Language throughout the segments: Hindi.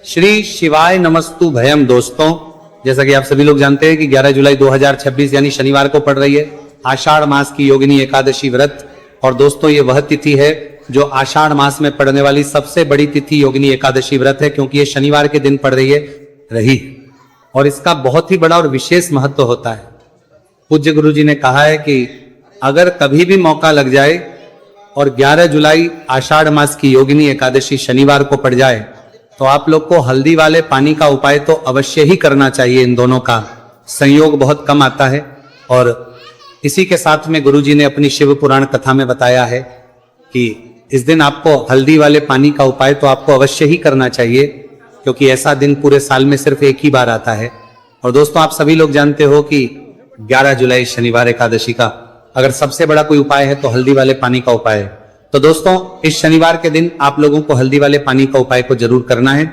श्री शिवाय नमस्तु भयम। दोस्तों, जैसा कि आप सभी लोग जानते हैं कि 11 जुलाई 2026 यानी शनिवार को पड़ रही है आषाढ़ मास की योगिनी एकादशी व्रत। और दोस्तों, ये वह तिथि है जो आषाढ़ मास में पड़ने वाली सबसे बड़ी तिथि योगिनी एकादशी व्रत है, क्योंकि ये शनिवार के दिन पड़ रही और इसका बहुत ही बड़ा और विशेष महत्व होता है। पूज्य गुरु जी ने कहा है कि अगर कभी भी मौका लग जाए और 11 जुलाई आषाढ़ मास की योगिनी एकादशी शनिवार को पड़ जाए तो आप लोग को हल्दी वाले पानी का उपाय तो अवश्य ही करना चाहिए। इन दोनों का संयोग बहुत कम आता है। और इसी के साथ में गुरु जी ने अपनी शिव पुराण कथा में बताया है कि इस दिन आपको हल्दी वाले पानी का उपाय तो आपको अवश्य ही करना चाहिए, क्योंकि ऐसा दिन पूरे साल में सिर्फ एक ही बार आता है। और दोस्तों, आप सभी लोग जानते हो कि 11 जुलाई शनिवार एकादशी का अगर सबसे बड़ा कोई उपाय है तो हल्दी वाले पानी का उपाय है। तो दोस्तों, इस शनिवार के दिन आप लोगों को हल्दी वाले पानी का उपाय को जरूर करना है।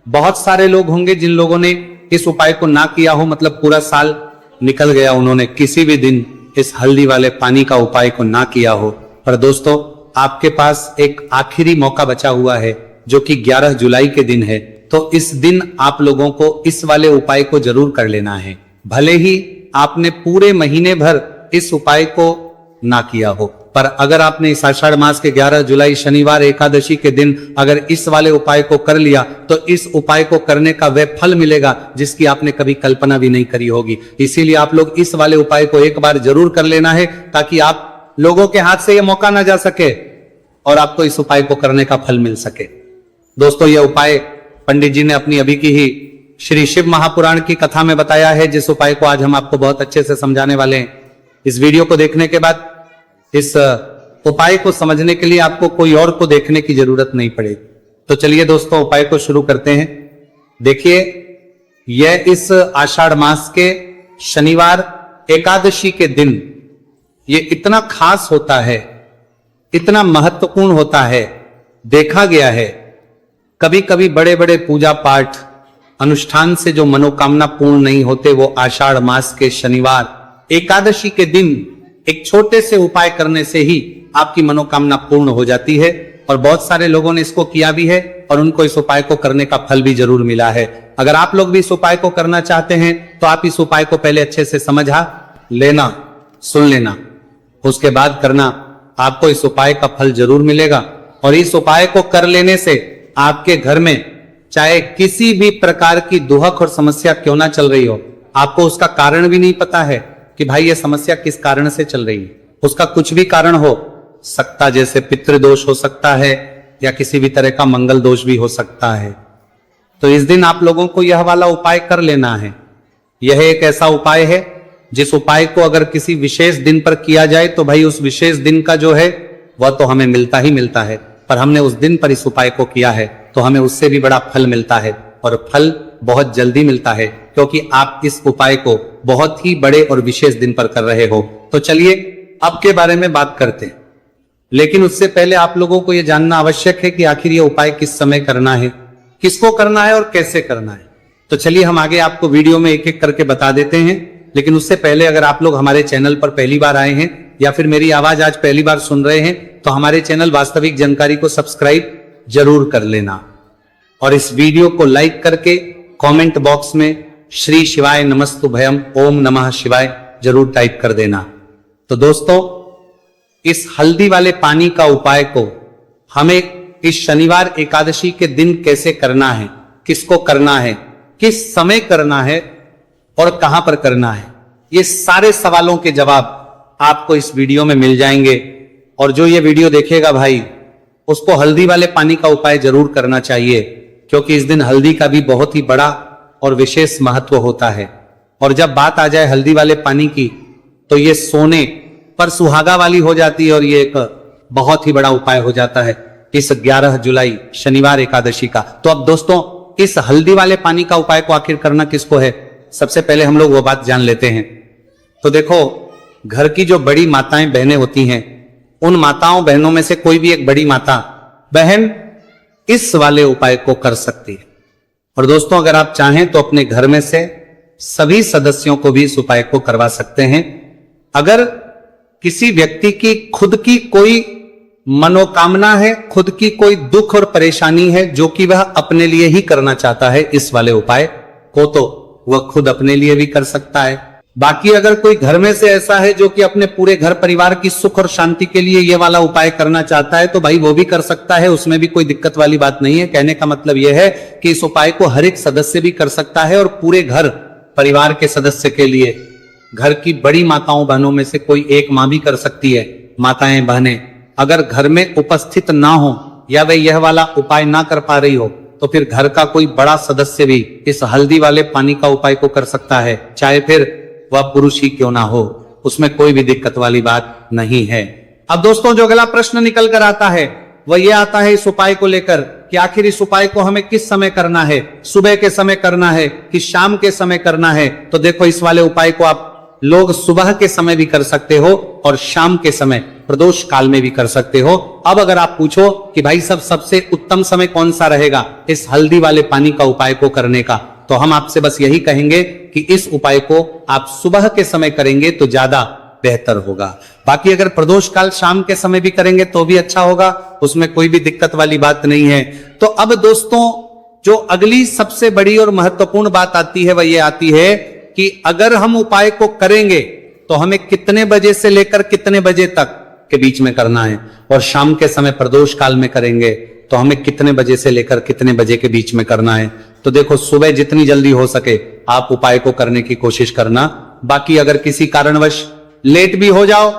बहुत सारे लोग होंगे जिन लोगों ने इस उपाय को ना किया हो, मतलब पूरा साल निकल गया, उन्होंने किसी भी दिन इस हल्दी वाले पानी का उपाय को ना किया हो। पर दोस्तों, आपके पास एक आखिरी मौका बचा हुआ है जो कि 11 जुलाई के दिन है। तो इस दिन आप लोगों को इस वाले उपाय को जरूर कर लेना है, भले ही आपने पूरे महीने भर इस उपाय को ना किया हो। पर अगर आपने इस आषाढ़ मास के 11 जुलाई शनिवार एकादशी के दिन अगर इस वाले उपाय को कर लिया तो इस उपाय को करने का वह फल मिलेगा जिसकी आपने कभी कल्पना भी नहीं करी होगी। इसीलिए आप लोग इस वाले उपाय को एक बार जरूर कर लेना है, ताकि आप लोगों के हाथ से यह मौका ना जा सके और आपको इस उपाय को करने का फल मिल सके। दोस्तों, यह उपाय पंडित जी ने अपनी अभी की ही श्री शिव महापुराण की कथा में बताया है, जिस उपाय को आज हम आपको बहुत अच्छे से समझाने वाले हैं। इस वीडियो को देखने के बाद इस उपाय को समझने के लिए आपको कोई और को देखने की जरूरत नहीं पड़ेगी। तो चलिए दोस्तों, उपाय को शुरू करते हैं। देखिए, यह इस आषाढ़ मास के शनिवार एकादशी के दिन ये इतना खास होता है, इतना महत्वपूर्ण होता है। देखा गया है कभी कभी बड़े बड़े पूजा पाठ अनुष्ठान से जो मनोकामना पूर्ण नहीं होते, वो आषाढ़ मास के शनिवार एकादशी के दिन एक छोटे से उपाय करने से ही आपकी मनोकामना पूर्ण हो जाती है। और बहुत सारे लोगों ने इसको किया भी है और उनको इस उपाय को करने का फल भी जरूर मिला है। अगर आप लोग भी इस उपाय को करना चाहते हैं तो आप इस उपाय को पहले अच्छे से समझा लेना, सुन लेना, उसके बाद करना। आपको इस उपाय का फल जरूर मिलेगा। और इस उपाय को कर लेने से आपके घर में चाहे किसी भी प्रकार की दुहक और समस्या क्यों ना चल रही हो, आपको उसका कारण भी नहीं पता है कि भाई ये समस्या किस कारण से चल रही है, उसका कुछ भी कारण हो सकता, जैसे पितृदोष हो सकता है या किसी भी तरह का मंगल दोष भी हो सकता है। तो इस दिन आप लोगों को यह वाला उपाय कर लेना है। यह एक ऐसा उपाय है जिस उपाय को अगर किसी विशेष दिन पर किया जाए तो भाई उस विशेष दिन का जो है वह तो हमें मिलता ही मिलता है, पर हमने उस दिन पर इस उपाय को किया है तो हमें उससे भी बड़ा फल मिलता है। और फल बहुत जल्दी मिलता है, क्योंकि आप इस उपाय को बहुत ही बड़े और विशेष दिन पर कर रहे हो। तो चलिए अब के बारे में बात करते हैं, लेकिन उससे पहले आप लोगों को यह जानना आवश्यक है कि आखिर यह उपाय किस समय करना है, किसको करना है और कैसे करना है। तो चलिए हम आगे आपको वीडियो में एक एक करके बता देते हैं। लेकिन उससे पहले अगर आप लोग हमारे चैनल पर पहली बार आए हैं या फिर मेरी आवाज आज पहली बार सुन रहे हैं तो हमारे चैनल वास्तविक जानकारी को सब्सक्राइब जरूर कर लेना और इस वीडियो को लाइक करके कमेंट बॉक्स में श्री शिवाय नमस्तु भयम ओम नमः शिवाय जरूर टाइप कर देना। तो दोस्तों, इस हल्दी वाले पानी का उपाय को हमें इस शनिवार एकादशी के दिन कैसे करना है, किसको करना है, किस समय करना है और कहां पर करना है, ये सारे सवालों के जवाब आपको इस वीडियो में मिल जाएंगे। और जो ये वीडियो देखेगा भाई, उसको हल्दी वाले पानी का उपाय जरूर करना चाहिए, क्योंकि इस दिन हल्दी का भी बहुत ही बड़ा और विशेष महत्व होता है। और जब बात आ जाए हल्दी वाले पानी की तो ये सोने पर सुहागा वाली हो जाती है और ये एक बहुत ही बड़ा उपाय हो जाता है इस 11 जुलाई शनिवार एकादशी का। तो अब दोस्तों, इस हल्दी वाले पानी का उपाय को आखिर करना किसको है, सबसे पहले हम लोग वो बात जान लेते हैं। तो देखो, घर की जो बड़ी माताएं बहनें होती हैं, उन माताओं बहनों में से कोई भी एक बड़ी माता बहन इस वाले उपाय को कर सकती है। और दोस्तों, अगर आप चाहें तो अपने घर में से सभी सदस्यों को भी इस उपाय को करवा सकते हैं। अगर किसी व्यक्ति की खुद की कोई मनोकामना है, खुद की कोई दुख और परेशानी है जो कि वह अपने लिए ही करना चाहता है, इस वाले उपाय को तो वह खुद अपने लिए भी कर सकता है। बाकी अगर कोई घर में से ऐसा है जो कि अपने पूरे घर परिवार की सुख और शांति के लिए ये वाला उपाय करना चाहता है, तो भाई वो भी कर सकता है, उसमें भी कोई दिक्कत वाली बात नहीं है। कहने का मतलब यह है कि इस उपाय को हर एक सदस्य भी कर सकता है और पूरे घर परिवार के सदस्य के लिए, घर की बड़ी माताओं बहनों में से कोई एक मां भी कर सकती है। माताएं बहनें अगर घर में उपस्थित ना हो या वे यह वाला उपाय ना कर पा रही हो, तो फिर घर का कोई बड़ा सदस्य भी इस हल्दी वाले पानी का उपाय को कर सकता है, चाहे फिर वह पुरुष ही क्यों ना हो, उसमें कोई भी दिक्कत वाली बात नहीं है। अब दोस्तों जो अगला प्रश्न निकल कर आता है वह यह आता है इस उपाय को लेकर कि आखिर इस उपाय को हमें किस समय करना है, सुबह के समय करना है कि शाम के समय करना है। तो देखो इस वाले उपाय को आप लोग सुबह के समय भी कर सकते हो और शाम के समय प्रदोष काल में भी कर सकते हो। अब अगर आप पूछो कि भाई सबसे उत्तम समय कौन सा रहेगा इस हल्दी वाले पानी का उपाय को करने का, तो हम आपसे बस यही कहेंगे कि इस उपाय को आप सुबह के समय करेंगे तो ज्यादा बेहतर होगा। बाकी अगर प्रदोष काल शाम के समय भी करेंगे तो भी अच्छा होगा, उसमें कोई भी दिक्कत वाली बात नहीं है। तो अब दोस्तों जो अगली सबसे बड़ी और महत्वपूर्ण बात आती है वह ये आती है कि अगर हम उपाय को करेंगे तो हमें कितने बजे से लेकर कितने बजे तक के बीच में करना है, और शाम के समय प्रदोष काल में करेंगे तो हमें कितने बजे से लेकर कितने बजे के बीच में करना है। तो देखो सुबह जितनी जल्दी हो सके आप उपाय को करने की कोशिश करना। बाकी अगर किसी कारणवश लेट भी हो जाओ,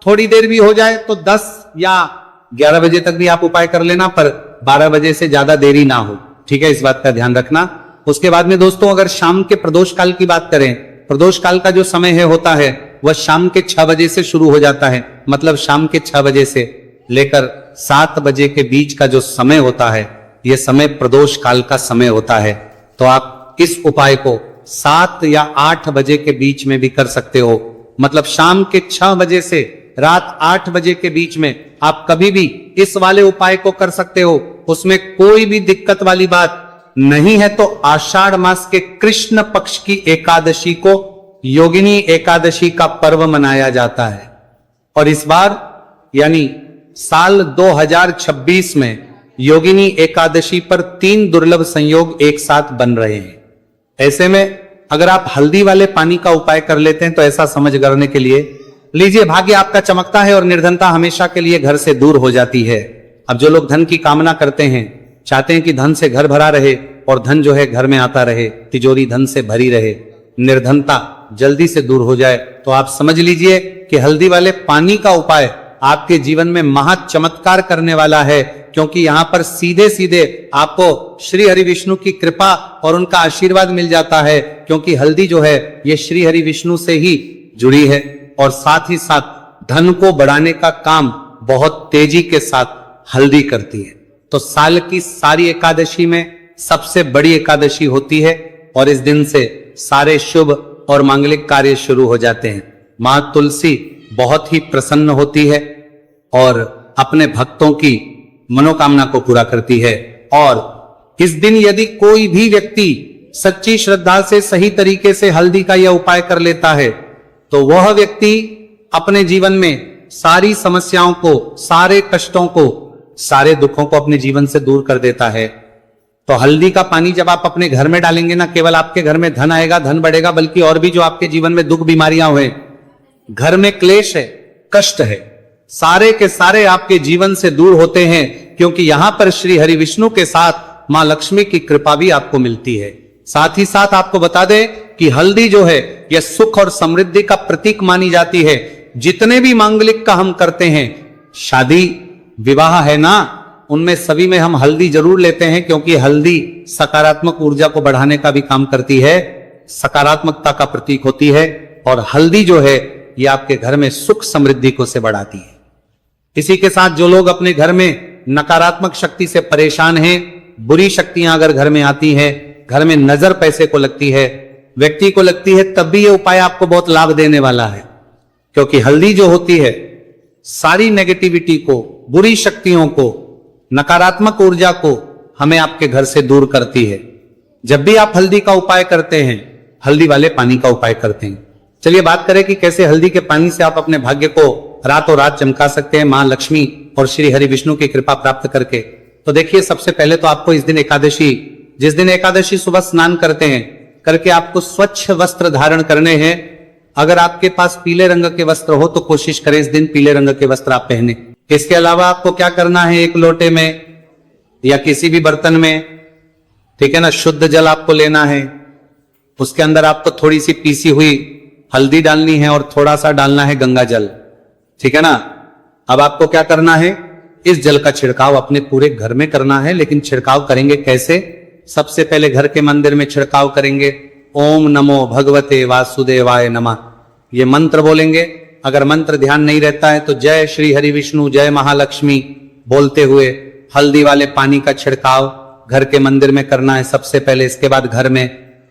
थोड़ी देर भी हो जाए, तो 10 या 11 बजे तक भी आप उपाय कर लेना, पर 12 बजे से ज्यादा देरी ना हो, ठीक है, इस बात का ध्यान रखना। उसके बाद में दोस्तों अगर शाम के प्रदोष काल की बात करें, प्रदोष काल का जो समय है होता है वह शाम के 6 बजे से शुरू हो जाता है। मतलब शाम के 6 बजे से लेकर 7 बजे के बीच का जो समय होता है यह समय प्रदोष काल का समय होता है। तो आप इस उपाय को 7 या 8 बजे के बीच में भी कर सकते हो। मतलब शाम के 6 बजे से रात 8 बजे के बीच में आप कभी भी इस वाले उपाय को कर सकते हो, उसमें कोई भी दिक्कत वाली बात नहीं है। तो आषाढ़ मास के कृष्ण पक्ष की एकादशी को योगिनी एकादशी का पर्व मनाया जाता है, और इस बार यानी साल 2026 में योगिनी एकादशी पर 3 दुर्लभ संयोग एक साथ बन रहे हैं। ऐसे में अगर आप हल्दी वाले पानी का उपाय कर लेते हैं तो ऐसा समझ करने के लिए लीजिए, भाग्य आपका चमकता है और निर्धनता हमेशा के लिए घर से दूर हो जाती है। अब जो लोग धन की कामना करते हैं, चाहते हैं कि धन से घर भरा रहे और धन जो है घर में आता रहे, तिजोरी धन से भरी रहे, निर्धनता जल्दी से दूर हो जाए, तो आप समझ लीजिए कि हल्दी वाले पानी का उपाय आपके जीवन में महा चमत्कार करने वाला है। क्योंकि यहां पर सीधे सीधे आपको श्री हरि विष्णु की कृपा और उनका आशीर्वाद मिल जाता है, क्योंकि हल्दी जो है ये श्री हरि विष्णु से ही जुड़ी है, और साथ ही साथ धन को बढ़ाने का काम बहुत तेजी के साथ हल्दी करती है। तो साल की सारी एकादशी में सबसे बड़ी एकादशी होती है, और इस दिन से सारे शुभ और मांगलिक कार्य शुरू हो जाते हैं। मां तुलसी बहुत ही प्रसन्न होती है और अपने भक्तों की मनोकामना को पूरा करती है। और इस दिन यदि कोई भी व्यक्ति सच्ची श्रद्धा से सही तरीके से हल्दी का यह उपाय कर लेता है, तो वह व्यक्ति अपने जीवन में सारी समस्याओं को, सारे कष्टों को, सारे दुखों को अपने जीवन से दूर कर देता है। तो हल्दी का पानी जब आप अपने घर में डालेंगे ना, केवल आपके घर में धन आएगा, धन बढ़ेगा, बल्कि और भी जो आपके जीवन में दुख बीमारियां हुए, घर में क्लेश है, कष्ट है, सारे के सारे आपके जीवन से दूर होते हैं। क्योंकि यहां पर श्री हरि विष्णु के साथ मां लक्ष्मी की कृपा भी आपको मिलती है। साथ ही साथ आपको बता दें कि हल्दी जो है यह सुख और समृद्धि का प्रतीक मानी जाती है। जितने भी मांगलिक का हम करते हैं, शादी विवाह है ना, उनमें सभी में हम हल्दी जरूर लेते हैं, क्योंकि हल्दी सकारात्मक ऊर्जा को बढ़ाने का भी काम करती है, सकारात्मकता का प्रतीक होती है, और हल्दी जो है ये आपके घर में सुख समृद्धि को से बढ़ाती है। इसी के साथ जो लोग अपने घर में नकारात्मक शक्ति से परेशान हैं, बुरी शक्तियां अगर घर में आती हैं, घर में नजर पैसे को लगती है, व्यक्ति को लगती है, तब भी ये उपाय आपको बहुत लाभ देने वाला है। क्योंकि हल्दी जो होती है सारी नेगेटिविटी को, बुरी शक्तियों को, नकारात्मक ऊर्जा को हमें आपके घर से दूर करती है। जब भी आप हल्दी का उपाय करते हैं, हल्दी वाले पानी का उपाय करते हैं। चलिए बात करें कि कैसे हल्दी के पानी से आप अपने भाग्य को रातों रात चमका सकते हैं मां लक्ष्मी और श्री हरि विष्णु की कृपा प्राप्त करके। तो देखिए, सबसे पहले तो आपको इस दिन एकादशी, जिस दिन एकादशी सुबह स्नान करते हैं, करके आपको स्वच्छ वस्त्र धारण करने हैं। अगर आपके पास पीले रंग के वस्त्र हो तो कोशिश करें इस दिन पीले रंग के वस्त्र आप पहने। इसके अलावा आपको क्या करना है, एक लोटे में या किसी भी बर्तन में, ठीक है ना, शुद्ध जल आपको लेना है। उसके अंदर आपको थोड़ी सी पीसी हुई हल्दी डालनी है और थोड़ा सा डालना है गंगा जल, ठीक है ना। अब आपको क्या करना है, इस जल का छिड़काव अपने पूरे घर में करना है। लेकिन छिड़काव करेंगे कैसे? सबसे पहले घर के मंदिर में छिड़काव करेंगे। ओम नमो भगवते वासुदेवाय नमः, ये मंत्र बोलेंगे। अगर मंत्र ध्यान नहीं रहता है तो जय श्री हरि विष्णु जय महालक्ष्मी बोलते हुए हल्दी वाले पानी का छिड़काव घर के मंदिर में करना है सबसे पहले। इसके बाद घर में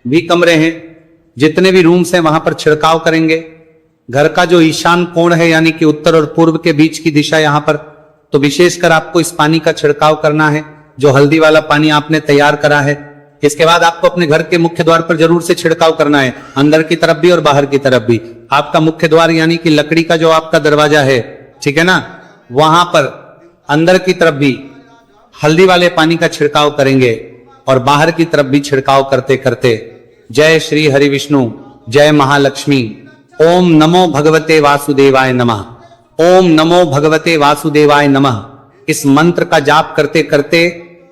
भी कमरे हैं, जितने भी रूम्स हैं वहां पर छिड़काव करेंगे। घर का जो ईशान कोण है, यानी कि उत्तर और पूर्व के बीच की दिशा, यहां पर तो विशेषकर आपको इस पानी का छिड़काव करना है, जो हल्दी वाला पानी आपने तैयार करा है। इसके बाद आपको अपने घर के मुख्य द्वार पर जरूर से छिड़काव करना है, अंदर की तरफ भी और बाहर की तरफ भी। आपका मुख्य द्वार यानी कि लकड़ी का जो आपका दरवाजा है, ठीक है ना, वहां पर अंदर की तरफ भी हल्दी वाले पानी का छिड़काव करेंगे और बाहर की तरफ भी छिड़काव करते करते जय श्री हरि विष्णु जय महालक्ष्मी ओम नमो भगवते वासुदेवाय नमः, ओम नमो भगवते वासुदेवाय नमः, इस मंत्र का जाप करते करते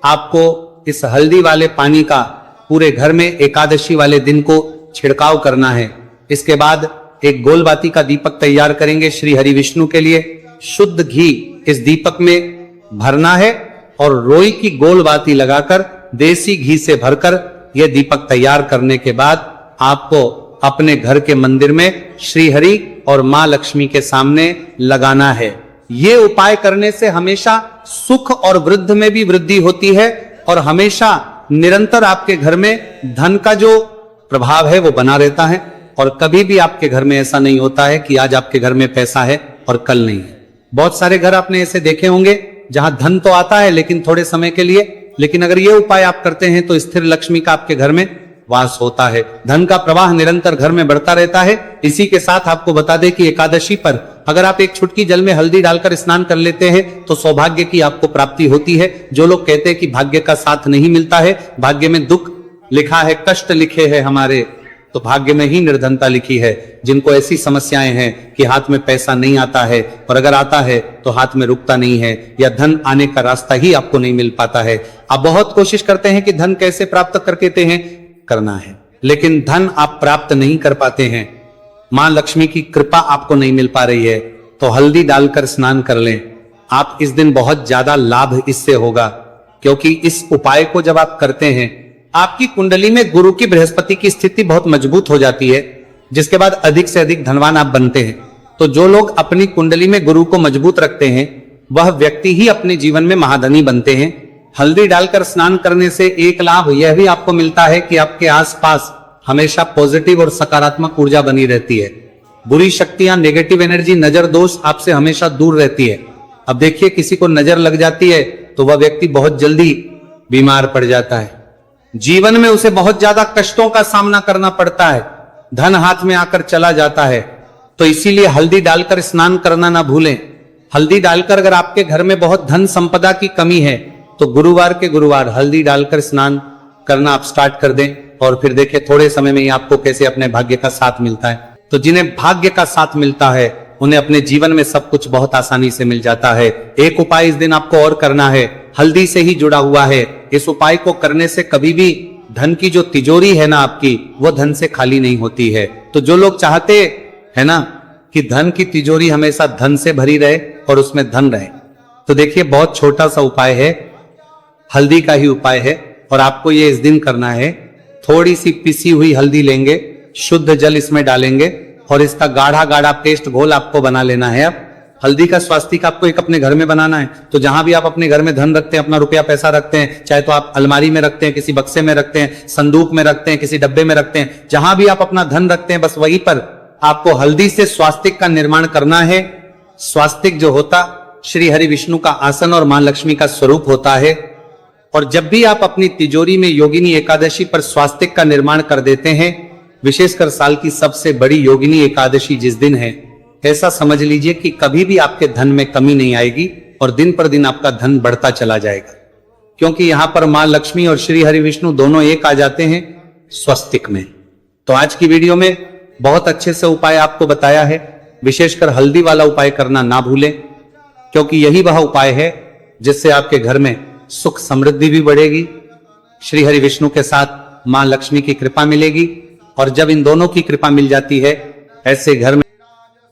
आपको इस हल्दी वाले पानी का पूरे घर में एकादशी वाले दिन को छिड़काव करना है। इसके बाद एक गोलबाती का दीपक तैयार करेंगे श्री हरि विष्णु के लिए। शुद्ध घी इस दीपक में भरना है और रोई की गोलबाती लगाकर देसी घी से भरकर यह दीपक तैयार करने के बाद आपको अपने घर के मंदिर में श्री हरि और मां लक्ष्मी के सामने लगाना है। ये उपाय करने से हमेशा सुख और वृद्धि में भी वृद्धि होती है और हमेशा निरंतर आपके घर में धन का जो प्रभाव है वो बना रहता है। और कभी भी आपके घर में ऐसा नहीं होता है कि आज आपके घर में पैसा है और कल नहीं है। बहुत सारे घर आपने ऐसे देखे होंगे जहां धन तो आता है लेकिन थोड़े समय के लिए, लेकिन अगर ये उपाय आप करते हैं तो स्थिर लक्ष्मी का आपके घर में वास होता है, धन का प्रवाह निरंतर घर में बढ़ता रहता है। इसी के साथ आपको बता दें कि एकादशी पर अगर आप एक चुटकी जल में हल्दी डालकर स्नान कर लेते हैं तो सौभाग्य की आपको प्राप्ति होती है। जो लोग कहते हैं कि भाग्य का साथ नहीं मिलता है, भाग्य में दुख लिखा है, कष्ट लिखे हैं हमारे, तो भाग्य में ही निर्धनता लिखी है। जिनको ऐसी समस्याएं हैं कि हाथ में पैसा नहीं आता है और अगर आता है तो हाथ में रुकता नहीं है या धन आने का रास्ता ही आपको नहीं मिल पाता है। आप बहुत कोशिश करते हैं कि धन कैसे प्राप्त करते हैं, करना है, लेकिन धन आप प्राप्त नहीं कर पाते हैं, मां लक्ष्मी की कृपा आपको नहीं मिल पा रही है, तो हल्दी डालकर स्नान कर लें। आप इस दिन बहुत ज्यादा लाभ इससे होगा, क्योंकि इस उपाय को जब आप करते हैं आपकी कुंडली में गुरु की बृहस्पति की स्थिति बहुत मजबूत हो जाती है, जिसके बाद अधिक से अधिक धनवान आप बनते हैं। तो जो लोग अपनी कुंडली में गुरु को मजबूत रखते हैं वह व्यक्ति ही अपने जीवन में महाधनी बनते हैं। हल्दी डालकर स्नान करने से एक लाभ यह भी आपको मिलता है कि आपके आसपास हमेशा पॉजिटिव और सकारात्मक ऊर्जा बनी रहती है। बुरी शक्तियां, नेगेटिव एनर्जी, नजर दोष आपसे हमेशा दूर रहती है। अब देखिए, किसी को नजर लग जाती है तो वह व्यक्ति बहुत जल्दी बीमार पड़ जाता है, जीवन में उसे बहुत ज्यादा कष्टों का सामना करना पड़ता है, धन हाथ में आकर चला जाता है। तो इसीलिए हल्दी डालकर स्नान करना ना भूलें। हल्दी डालकर अगर आपके घर में बहुत धन संपदा की कमी है तो गुरुवार के गुरुवार हल्दी डालकर स्नान करना आप स्टार्ट कर दें और फिर देखें थोड़े समय में ही आपको कैसे अपने भाग्य का साथ मिलता है। तो जिन्हें भाग्य का साथ मिलता है उन्हें अपने जीवन में सब कुछ बहुत आसानी से मिल जाता है। एक उपाय इस दिन आपको और करना है, हल्दी से ही जुड़ा हुआ है। इस उपाय को करने से कभी भी धन की जो तिजोरी है ना आपकी, वो धन से खाली नहीं होती है। तो जो लोग चाहते है ना कि धन की तिजोरी हमेशा धन से भरी रहे और उसमें धन रहे, तो देखिए बहुत छोटा सा उपाय है, हल्दी का ही उपाय है और आपको ये इस दिन करना है। थोड़ी सी पिसी हुई हल्दी लेंगे, शुद्ध जल इसमें डालेंगे और इसका गाढ़ा गाढ़ा पेस्ट घोल आपको बना लेना है। अब हल्दी का स्वास्तिक आपको एक अपने घर में बनाना है। तो जहां भी आप अपने घर में धन रखते हैं, अपना रुपया पैसा रखते हैं, चाहे तो आप अलमारी में रखते हैं, किसी बक्से में रखते हैं, संदूक में रखते हैं, किसी डब्बे में रखते हैं, जहां भी आप अपना धन रखते हैं बस वहीं पर आपको हल्दी से स्वास्तिक का निर्माण करना है। स्वास्तिक जो होता श्री हरि विष्णु का आसन और मां लक्ष्मी का स्वरूप होता है। और जब भी आप अपनी तिजोरी में योगिनी एकादशी पर स्वास्तिक का निर्माण कर देते हैं, विशेषकर साल की सबसे बड़ी योगिनी एकादशी जिस दिन है, ऐसा समझ लीजिए कि कभी भी आपके धन में कमी नहीं आएगी और दिन पर दिन आपका धन बढ़ता चला जाएगा, क्योंकि यहां पर मां लक्ष्मी और श्री हरि विष्णु दोनों एक आ जाते हैं स्वस्तिक में। तो आज की वीडियो में बहुत अच्छे से उपाय आपको बताया है। विशेषकर हल्दी वाला उपाय करना ना भूलें, क्योंकि यही वह उपाय है जिससे आपके घर में सुख समृद्धि भी बढ़ेगी, श्री हरि विष्णु के साथ मां लक्ष्मी की कृपा मिलेगी। और जब इन दोनों की कृपा मिल जाती है, ऐसे घर में